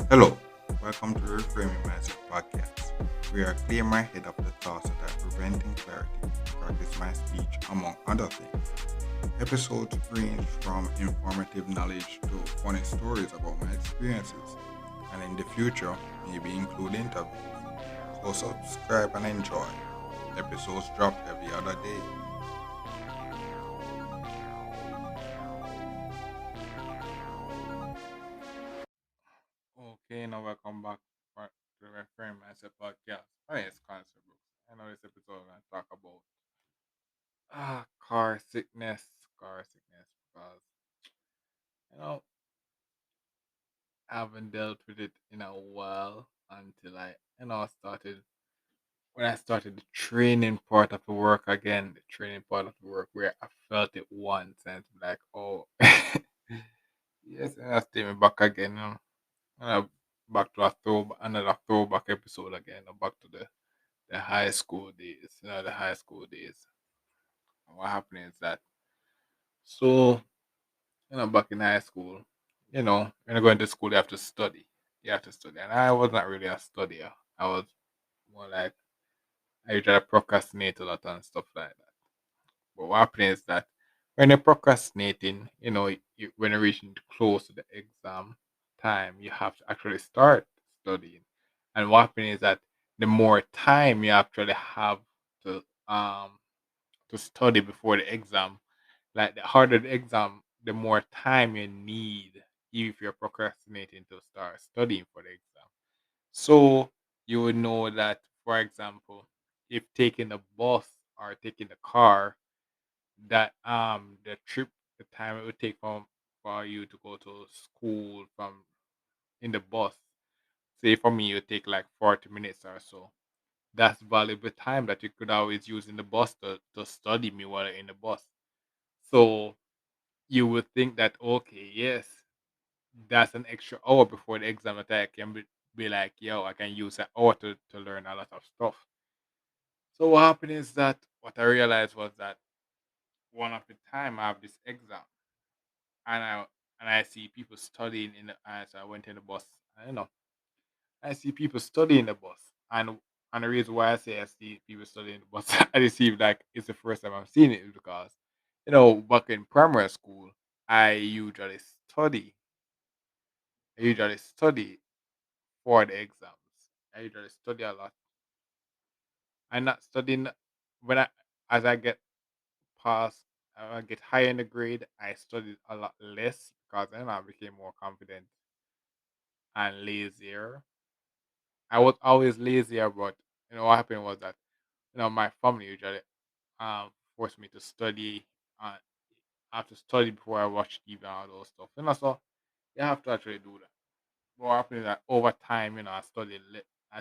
Hello, welcome to the Reframing Mindset podcast. We are clear my head of the thoughts that are preventing clarity, practice my speech, among other things. Episodes range from informative knowledge to funny stories about my experiences, and in the future, maybe include interviews. So subscribe and enjoy. Episodes drop every other day. Okay, now welcome back to the Reframing Mindset podcast. My name is Cancer Brooks. I know this episode we're going to talk about car sickness, because you know I haven't dealt with it in a while until I started when I started the training part of the work again, the training part of the work where I felt it once and it's like, oh, yes, and that's taking me back again, back to another throwback episode again, back to the high school days, the high school days. And what happened is that, so back in high school, when you go into school, you have to study. You have to study. And I was not really a studier. I was more like, I usually procrastinate a lot and stuff like that. But what happens is that when you're procrastinating, when you're reaching close to the exam time, you have to actually start studying. And what happens is that the more time you actually have to um to study before the exam, like the harder the exam, the more time you need if you're procrastinating to start studying for the exam. So you would know that, for example, if taking the bus or taking the car, that the trip, the time it would take for you to go to school from in the bus, say for me it would take like 40 minutes or so. That's valuable time that you could always use in the bus to study me while you're in the bus. So you would think that, okay, yes, that's an extra hour before the exam that I can be like, yo, I can use that hour to learn a lot of stuff. So what happened is that what I realized was that one of the time I have this exam, and I see people studying so I went in the bus. I don't know. I see people studying in the bus, and the reason why I say I see people studying in the bus, I see like it's the first time I'm seeing it is because back in primary school, I usually study. I usually study for the exams. I usually study a lot. I'm not studying when I as I get past, I get higher in the grade. I studied a lot less because then I became more confident and lazier. I was always lazier, but what happened was that my family usually forced me to study. Uh, I have to study before I watch TV and all those stuff. So you have to actually do that. What happened is that over time, I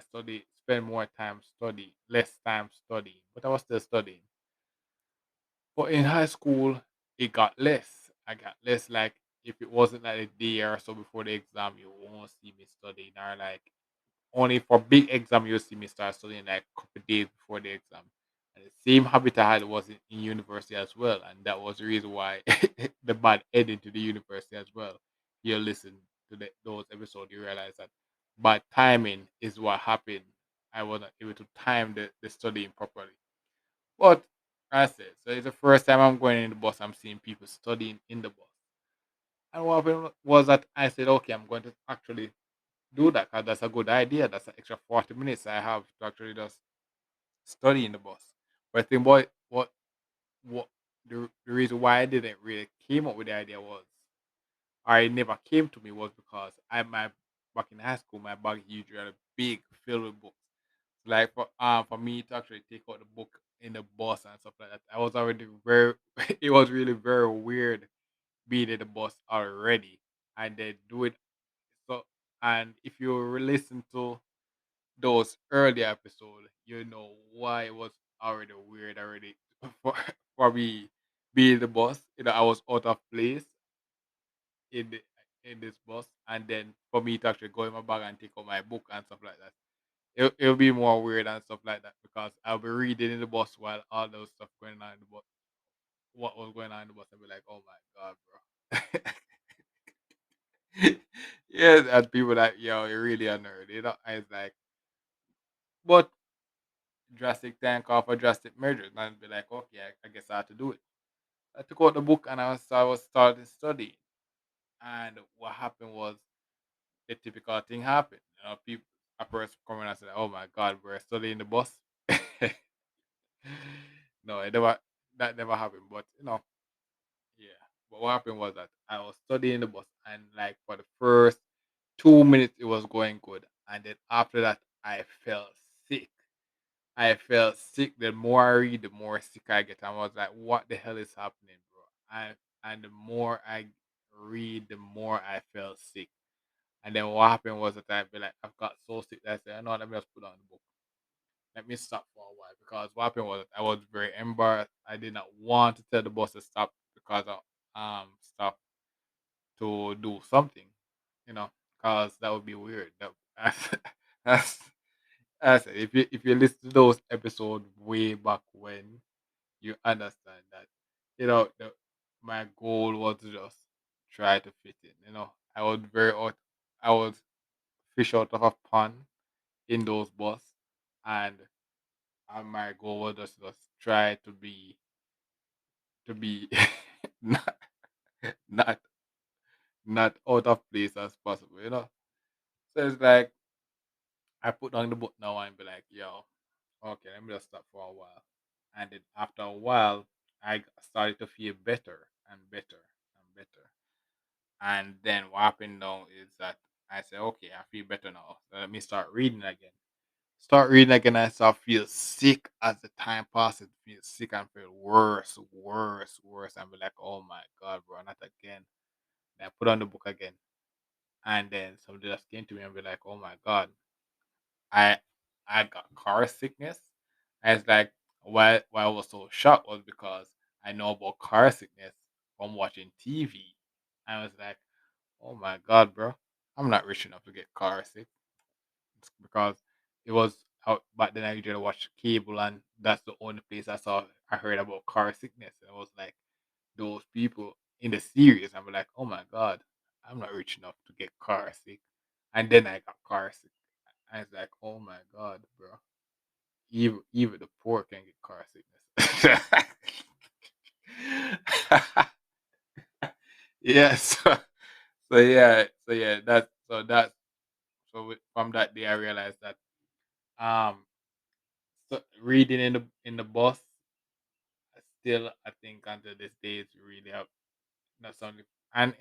study, spend more time study, less time studying, but I was still studying. But in high school, it got less. I got less. Like if it wasn't like a day or so before the exam, you won't see me studying, or like only for big exam you see me start studying like a couple days before the exam. And the same habit I had was in university as well, and that was the reason why the bad ending to the university as well. You listen to those episodes, you realize that bad timing is what happened. I wasn't able to time the studying properly. But I said, so it's the first time I'm going in the bus, I'm seeing people studying in the bus. And what happened was that I said, okay, I'm going to actually do that because that's a good idea. That's an extra 40 minutes I have to actually just study in the bus. But I think what the reason why I didn't really came up with the idea was, or it never came to me, was because my back in high school, my bag usually big, filled with books. Like for me to actually take out the book in the bus and stuff like that, I was already very it was really very weird being in the bus already and then do it. So, and if you listen to those early episodes, you know why it was already weird already for for me being the boss. I was out of place in the in this bus, and then for me to actually go in my bag and take out my book and stuff like that. It'll be more weird and stuff like that because I'll be reading in the bus while all those stuff going on in the bus. What was going on in the bus? I'll be like, oh my god, bro. Yeah, and people like, yo, you're really a nerd. You know, I was like, but drastic tank off a drastic measure. And I'd be like, okay, I guess I have to do it. I took out the book and I was starting studying. And what happened was the typical thing happened. You know, people a person coming and said, oh my god, we're studying the bus. No, that never happened. But yeah. But what happened was that I was studying the bus and like for the first 2 minutes it was going good. And then after that I felt sick. I felt sick. The more I read, the more sick I get. I was like, what the hell is happening, bro? And the more I read, the more I felt sick. And then what happened was that I feel like I've got so sick that I said, no, let me just put down the book. Let me stop for a while. Because what happened was that I was very embarrassed. I did not want to tell the boss to stop because I stop to do something, you know, because that would be weird. That's, I said, if you listen to those episodes way back when, you understand that my goal was to just try to fit in. I was fish out of a pond in those bus, and my goal was just try to be not not not out of place as possible. So it's like I put down the book now and be like, yo, okay, let me just stop for a while. And then after a while, started to feel better and better and better. And then what happened now is that I said, okay, I feel better now. So let me start reading again. Start reading again, I start feel sick as the time passes. Feel sick and feel worse, worse, worse. And be like, oh my god, bro, not again. Then I put on the book again. And then somebody just came to me and be like, oh my god, I I got car sickness. I was like, why I was so shocked was because I know about car sickness from watching TV. I was like, oh my god, bro, I'm not rich enough to get car sick. It's because it was out back then. I usually watch cable, and that's the only place I heard about car sickness. And I was like, those people in the series. I'm like, oh my god, I'm not rich enough to get car sick. And then I got car sick. I was like, oh my god, bro. Even the poor can get car sickness. Yeah. So yeah. From that day I realized that um reading in the bus still I think until this day is really not something, and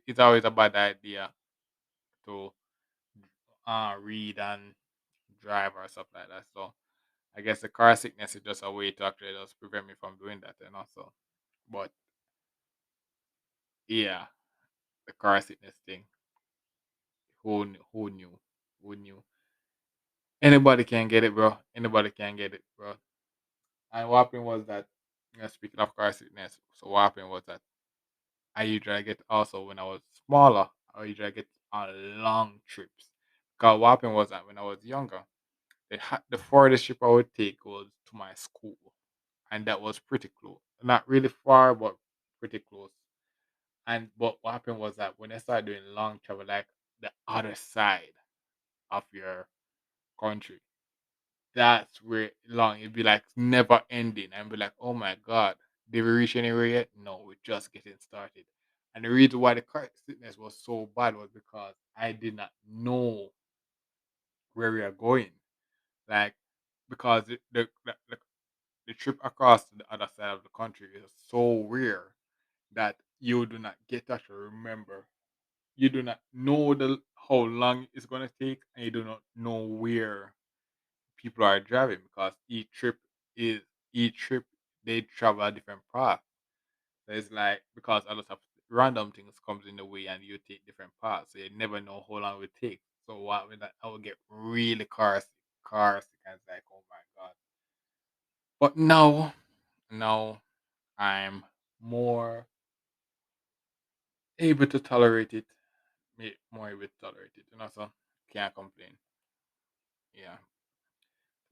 it's always a bad idea to read and drive or stuff like that. So I guess the car sickness is just a way to actually just prevent me from doing that, So, but yeah, the car sickness thing. Who knew? Who knew? Anybody can get it, bro. Anybody can get it, bro. And what happened was that, speaking of car sickness, so what happened was that I usually get also when I was smaller, I usually get on long trips. Because what happened was that when I was younger, the farthest trip I would take was to my school, and that was pretty close. Not really far, but pretty close. And but what happened was that when I started doing long travel, like the other side of your country, that's where long it'd be like never ending, and be like, oh my god, did we reach anywhere yet? No, we're just getting started. And the reason why the car sickness was so bad was because I did not know where we are going. Like because the trip across to the other side of the country is so rare that you do not get to actually remember. You do not know how long it's gonna take, and you do not know where people are driving because is each trip they travel a different path. So it's like because a lot of random things comes in the way and you take different paths, so you never know how long it will take. So what when I will get really car sick, and it's like, oh my god. But no, I'm more able to tolerate it. More able to tolerate it, so can't complain. Yeah.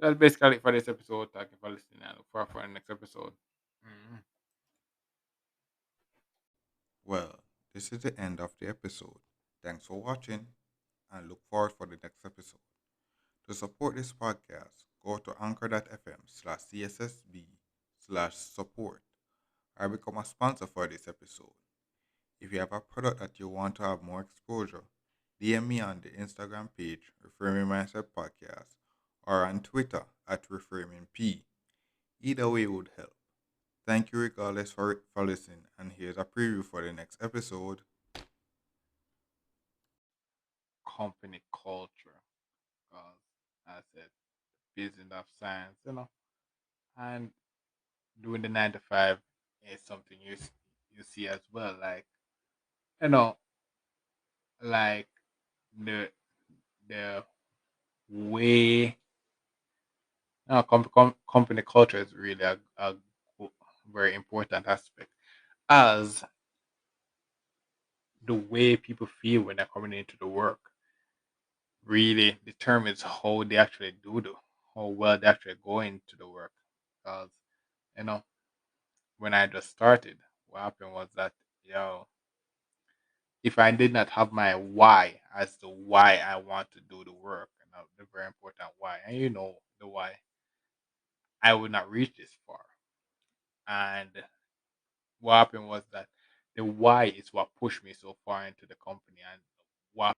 That's basically it for this episode. Thank you for listening and look forward for the next episode. Mhm. Well, this is the end of the episode. Thanks for watching and look forward for the next episode. To support this podcast, go to anchor.fm/cssb/support or become a sponsor for this episode. If you have a product that you want to have more exposure, DM me on the Instagram page Reframing Mindset Podcast or on Twitter at ReframingP. Either way would help. Thank you regardless for listening, and here's a preview for the next episode. Company culture, because I said business of science, and doing the 9 to 5 is something you see as well. Like you know, like the the way company culture is really a very important aspect, as the way people feel when they're coming into the work really determines how they actually do how well they actually go into the work. Because you know, when I just started, what happened was that if I did not have my why as the why I want to do the work, the very important why, and the why, I would not reach this far. And what happened was that the why is what pushed me so far into the company, and what